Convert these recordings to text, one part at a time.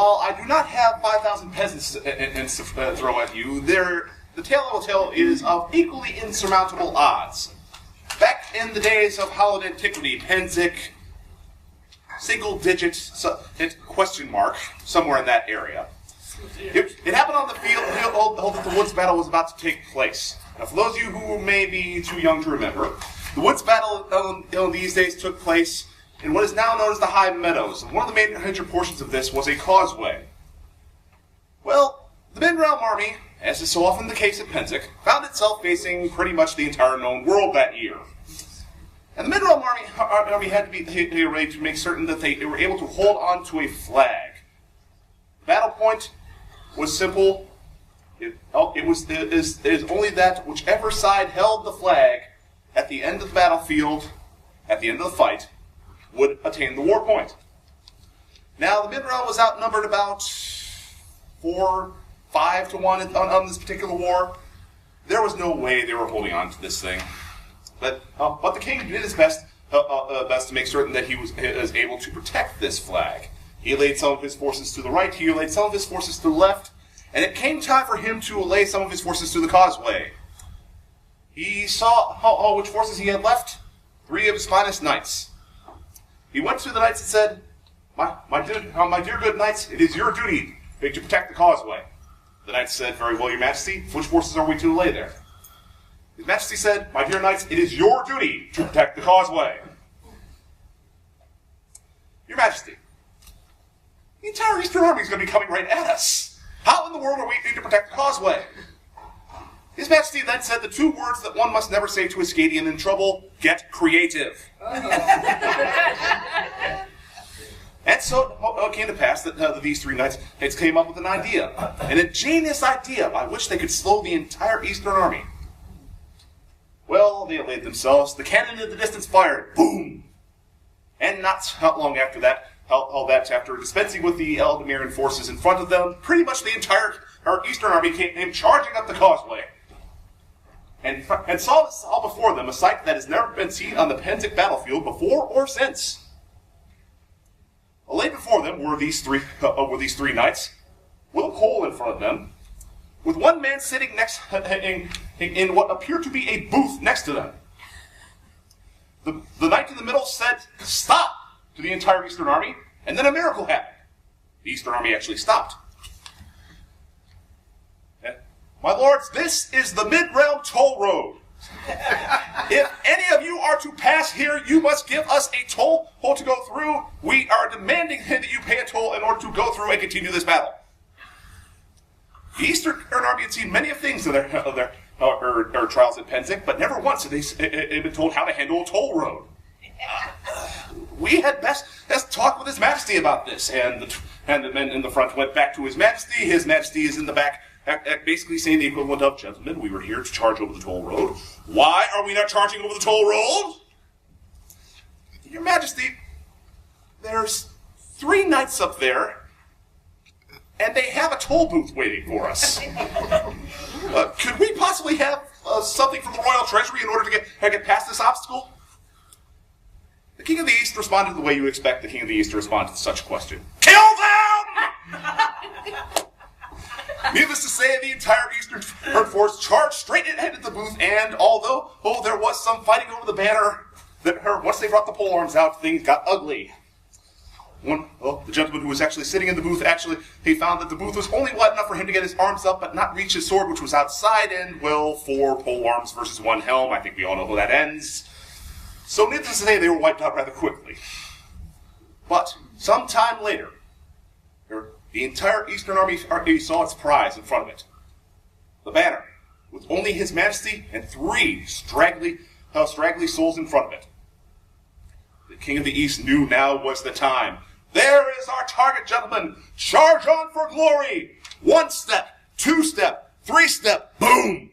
while I do not have 5,000 peasants to throw at you, the tale I will tell is of equally insurmountable odds. Back in the days of hallowed antiquity, Penzik, single digit question mark, somewhere in that area. It happened on the field that the Woods battle was about to take place. Now, for those of you who may be too young to remember, the Woods battle in these days took place in what is now known as the High Meadows. And one of the major portions of this was a causeway. Well, the Mid-Realm army, as is so often the case at Penzik, found itself facing pretty much the entire known world that year. And the Mid-Realm army had to be ready to make certain that they were able to hold on to a flag. The battle point was simple. It is only that whichever side held the flag at the end of the battlefield, at the end of the fight, would attain the war point. Now, the Mid-Realm was outnumbered about 5 to 1 on this particular war. There was no way they were holding on to this thing. But the king did his best to make certain that he was able to protect this flag. He laid some of his forces to the right, he laid some of his forces to the left, and it came time for him to lay some of his forces to the causeway. He saw which forces he had left, 3 of his finest knights. He went to the knights and said, my dear good knights, it is your duty to protect the causeway. The knights said, very well, your majesty, which forces are we to lay there? His majesty said, my dear knights, it is your duty to protect the causeway. Your majesty, the entire Eastern army is going to be coming right at us. How in the world are we going to protect the causeway? His majesty then said the 2 words that one must never say to a Scadian in trouble: get creative. And so it came to pass that these 3 knights came up with an idea, an ingenious idea by which they could slow the entire Eastern army. Well, they laid themselves. The cannon in the distance fired. Boom! And not long after that, after dispensing with the Eldamiran forces in front of them, pretty much the entire Eastern army came charging up the causeway. And saw before them a sight that has never been seen on the Penzik battlefield before or since. Laid before them were these three knights, with a pole in front of them, with one man sitting in what appeared to be a booth next to them. The knight in the middle said, "Stop!" to the entire Eastern army, and then a miracle happened. The Eastern army actually stopped. My lords, this is the Mid-Realm toll road. If any of you are to pass here, you must give us a toll to go through. We are demanding that you pay a toll in order to go through and continue this battle. The Eastern army had seen many of things in their trials at Penzik, but never once had they been told how to handle a toll road. We had best talk with His Majesty about this, and the men in the front went back to His Majesty. His Majesty is in the back, basically saying the equivalent of, "Gentlemen, we were here to charge over the toll road. Why are we not charging over the toll road?" Your Majesty, there's 3 knights up there, and they have a toll booth waiting for us. Could we possibly have something from the royal treasury in order to get past this obstacle? The King of the East responded the way you expect the King of the East to respond to such a question. Kill them! Needless to say, the entire Eastern force charged straight ahead at the booth, and although there was some fighting over the banner, once they brought the polearms out, things got ugly. The gentleman who was actually sitting in the booth, he found that the booth was only wide enough for him to get his arms up, but not reach his sword, which was outside, and, 4 polearms versus 1 helm. I think we all know how that ends. So needless to say, they were wiped out rather quickly. But, some time later, the entire Eastern army saw its prize in front of it. The banner, with only His Majesty and 3 straggly souls in front of it. The King of the East knew now was the time. There is our target, gentlemen. Charge on for glory. 1 step, 2 step, 3 step, boom!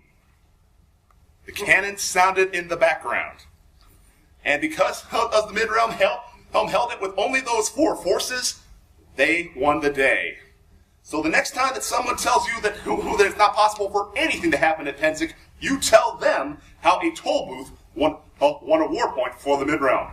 The cannon sounded in the background. And because of the Mid-Realm held it with only those 4 forces, they won the day. So the next time that someone tells you that it's not possible for anything to happen at Penzik, you tell them how a toll booth won a war point for the Mid-Realm.